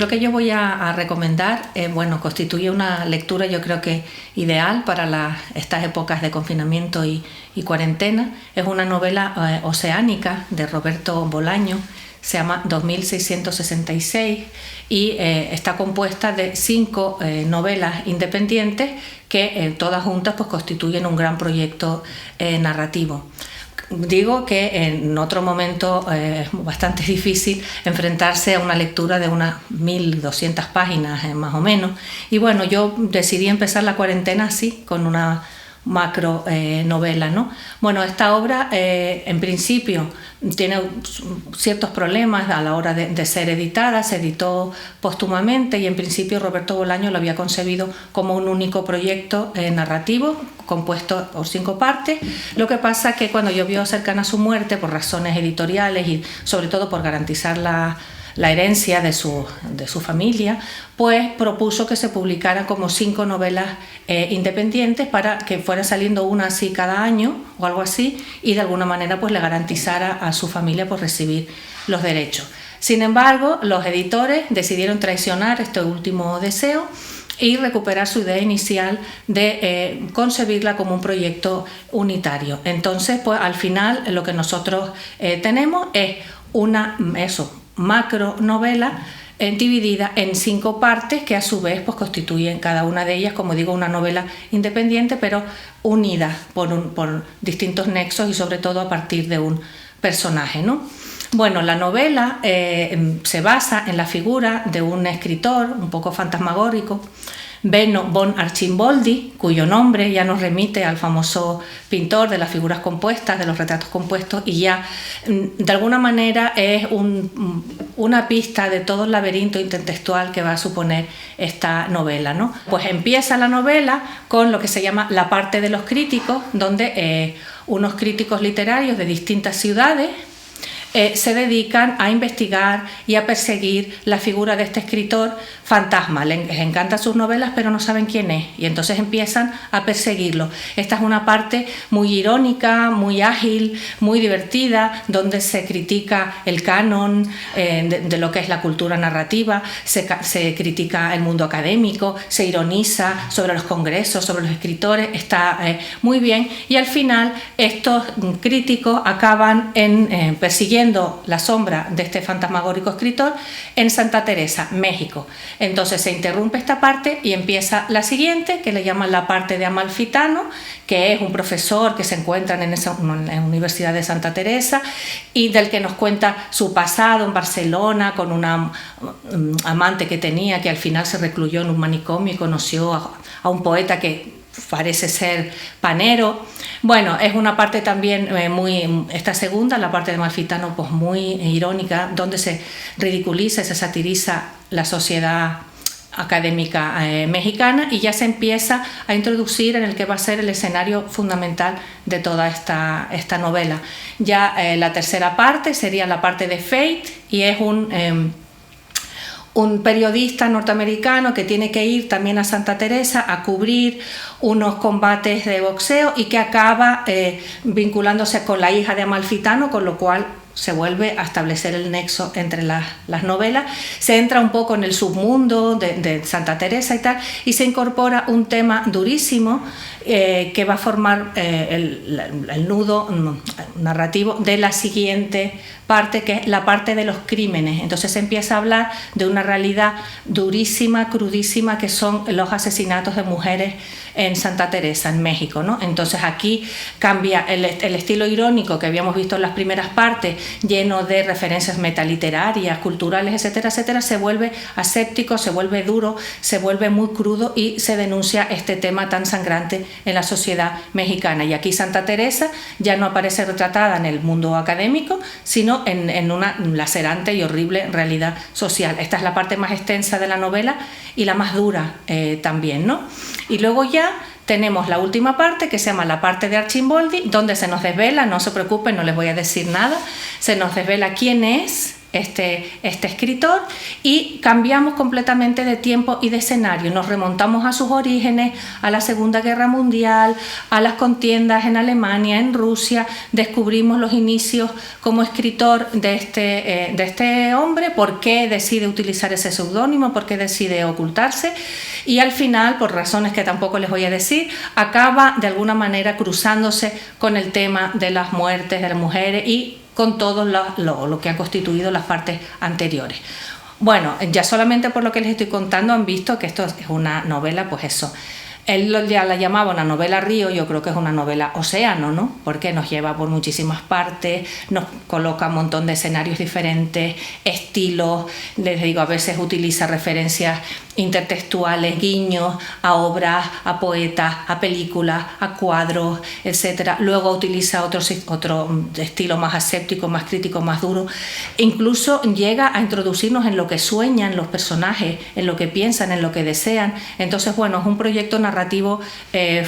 lo que yo voy a recomendar, bueno, constituye una lectura yo creo que ideal para estas épocas de confinamiento y cuarentena. Es una novela oceánica de Roberto Bolaño, se llama 2666 y está compuesta de 5 novelas independientes que todas juntas pues constituyen un gran proyecto narrativo. Digo que en otro momento es bastante difícil enfrentarse a una lectura de unas 1200 páginas más o menos, y bueno, yo decidí empezar la cuarentena así, con una macro novela, ¿no? Bueno, esta obra en principio tiene ciertos problemas a la hora de ser editada. Se editó póstumamente y en principio Roberto Bolaño lo había concebido como un único proyecto narrativo compuesto por 5 partes. Lo que pasa es que cuando yo vio cercana su muerte, por razones editoriales y sobre todo por garantizar la herencia de su familia, pues propuso que se publicaran como 5 novelas independientes para que fuera saliendo una así cada año o algo así, y de alguna manera pues le garantizara a su familia por recibir los derechos. Sin embargo, los editores decidieron traicionar este último deseo y recuperar su idea inicial de concebirla como un proyecto unitario. Entonces, pues al final lo que nosotros tenemos es una macro novela dividida en 5 partes que a su vez pues constituyen cada una de ellas, como digo, una novela independiente pero unida por distintos nexos y sobre todo a partir de un personaje, ¿no? Bueno, la novela se basa en la figura de un escritor un poco fantasmagórico, Benno von Archimboldi, cuyo nombre ya nos remite al famoso pintor de las figuras compuestas, de los retratos compuestos, y ya de alguna manera es una pista de todo el laberinto intertextual que va a suponer esta novela, ¿no? Pues empieza la novela con lo que se llama la parte de los críticos, donde unos críticos literarios de distintas ciudades se dedican a investigar y a perseguir la figura de este escritor fantasma. Les encantan sus novelas pero no saben quién es, y entonces empiezan a perseguirlo. Esta es una parte muy irónica, muy ágil, muy divertida, donde se critica el canon de lo que es la cultura narrativa, se critica el mundo académico, se ironiza sobre los congresos, sobre los escritores. Está muy bien, y al final estos críticos acaban persiguiendo la sombra de este fantasmagórico escritor en Santa Teresa, México. Entonces se interrumpe esta parte y empieza la siguiente, que le llaman la parte de Amalfitano, que es un profesor que se encuentra en la Universidad de Santa Teresa y del que nos cuenta su pasado en Barcelona con una amante que tenía, que al final se recluyó en un manicomio y conoció a un poeta que parece ser panero. Bueno, es una parte también esta segunda, la parte de Amalfitano, pues muy irónica, donde se ridiculiza y se satiriza la sociedad académica mexicana, y ya se empieza a introducir en el que va a ser el escenario fundamental de toda esta novela. Ya la tercera parte sería la parte de Fate, y es un periodista norteamericano que tiene que ir también a Santa Teresa a cubrir unos combates de boxeo y que acaba vinculándose con la hija de Amalfitano, con lo cual se vuelve a establecer el nexo entre las novelas. Se entra un poco en el submundo de Santa Teresa y tal, y se incorpora un tema durísimo que va a formar el nudo narrativo de la siguiente parte, que es la parte de los crímenes. Entonces se empieza a hablar de una realidad durísima, crudísima, que son los asesinatos de mujeres en Santa Teresa, en México, ¿no? Entonces aquí cambia el estilo irónico que habíamos visto en las primeras partes, lleno de referencias metaliterarias, culturales, etcétera, etcétera. Se vuelve aséptico, se vuelve duro, se vuelve muy crudo, y se denuncia este tema tan sangrante en la sociedad mexicana. Y aquí Santa Teresa ya no aparece retratada en el mundo académico, sino en una lacerante y horrible realidad social. Esta es la parte más extensa de la novela y la más dura también, ¿no? Y luego ya tenemos la última parte, que se llama la parte de Archimboldi, donde se nos desvela, no se preocupen, no les voy a decir nada, se nos desvela quién es este escritor, y cambiamos completamente de tiempo y de escenario. Nos remontamos a sus orígenes, a la Segunda Guerra Mundial, a las contiendas en Alemania, en Rusia. Descubrimos los inicios como escritor de este hombre, por qué decide utilizar ese seudónimo, por qué decide ocultarse, y al final, por razones que tampoco les voy a decir, acaba de alguna manera cruzándose con el tema de las muertes de las mujeres y con todo lo que han constituido las partes anteriores. Bueno, ya solamente por lo que les estoy contando han visto que esto es una novela, pues eso. Él ya la llamaba una novela río, yo creo que es una novela océano, ¿no? Porque nos lleva por muchísimas partes, nos coloca un montón de escenarios diferentes, estilos, les digo, a veces utiliza referencias intertextuales, guiños a obras, a poetas, a películas, a cuadros, etc. Luego utiliza otro estilo más aséptico, más crítico, más duro. Incluso llega a introducirnos en lo que sueñan los personajes, en lo que piensan, en lo que desean. Entonces, bueno, es un proyecto narrativo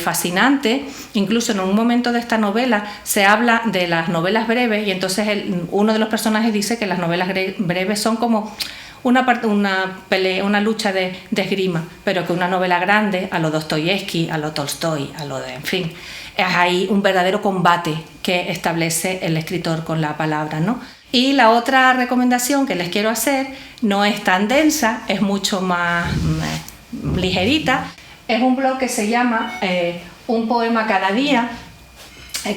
fascinante. Incluso en un momento de esta novela se habla de las novelas breves y entonces uno de los personajes dice que las novelas breves son como una lucha de esgrima, pero que una novela grande, a lo Dostoyevsky, a lo Tolstoy, en fin, es ahí un verdadero combate que establece el escritor con la palabra, ¿no? Y la otra recomendación que les quiero hacer no es tan densa, es mucho más ligerita. Es un blog que se llama Un poema cada día,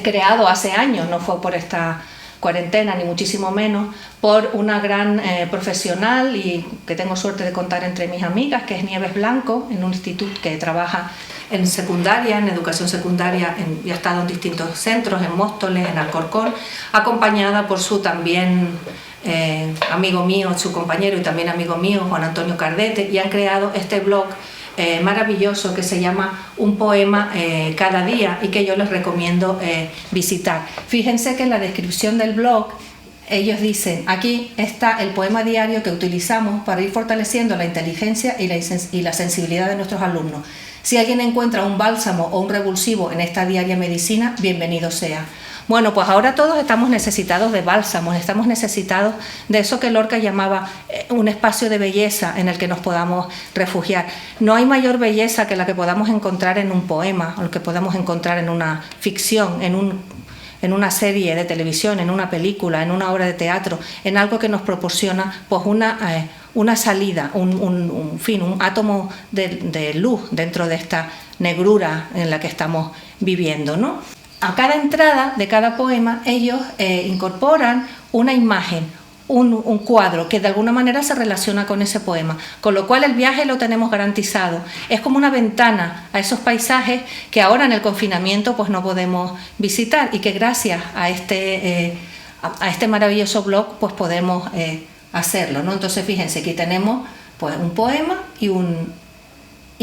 creado hace años, no fue por esta cuarentena ni muchísimo menos, por una gran profesional y que tengo suerte de contar entre mis amigas, que es Nieves Blanco, en un instituto que trabaja en secundaria, en educación secundaria, y ha estado en distintos centros, en Móstoles, en Alcorcón, acompañada por su también amigo mío, su compañero y también amigo mío, Juan Antonio Cardete, y han creado este blog maravilloso que se llama Un poema cada día y que yo les recomiendo visitar. Fíjense que en la descripción del blog ellos dicen, aquí está el poema diario que utilizamos para ir fortaleciendo la inteligencia y la sensibilidad de nuestros alumnos. Si alguien encuentra un bálsamo o un revulsivo en esta diaria medicina, bienvenido sea. Bueno, pues ahora todos estamos necesitados de bálsamos, estamos necesitados de eso que Lorca llamaba un espacio de belleza en el que nos podamos refugiar. No hay mayor belleza que la que podamos encontrar en un poema, o lo que podamos encontrar en una ficción, en una serie de televisión, en una película, en una obra de teatro, en algo que nos proporciona pues una salida, un átomo de luz dentro de esta negrura en la que estamos viviendo, ¿no? A cada entrada de cada poema ellos incorporan una imagen, un cuadro que de alguna manera se relaciona con ese poema, con lo cual el viaje lo tenemos garantizado. Es como una ventana a esos paisajes que ahora en el confinamiento pues no podemos visitar y que gracias a este maravilloso blog pues podemos hacerlo, ¿no? Entonces fíjense, aquí tenemos pues un poema y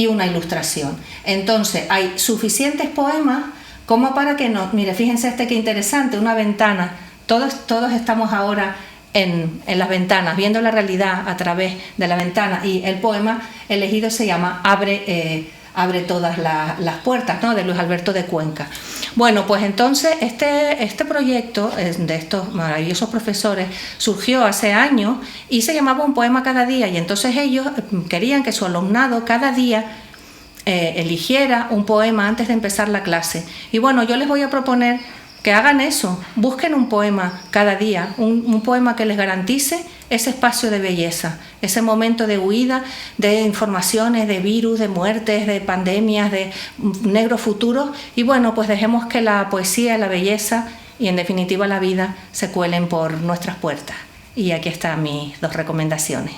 una ilustración. Entonces hay suficientes poemas como para que no... Mire, fíjense qué interesante, una ventana. Todos estamos ahora en las ventanas, viendo la realidad a través de la ventana, y el poema elegido se llama Abre todas las puertas, ¿no?, de Luis Alberto de Cuenca. Bueno, pues entonces este proyecto de estos maravillosos profesores surgió hace años y se llamaba Un poema cada día, y entonces ellos querían que su alumnado cada día eligiera un poema antes de empezar la clase. Y bueno, yo les voy a proponer que hagan eso, busquen un poema cada día, un poema que les garantice ese espacio de belleza, ese momento de huida de informaciones, de virus, de muertes, de pandemias, de negros futuros, y bueno, pues dejemos que la poesía, la belleza y en definitiva la vida se cuelen por nuestras puertas. Y aquí están mis 2 recomendaciones.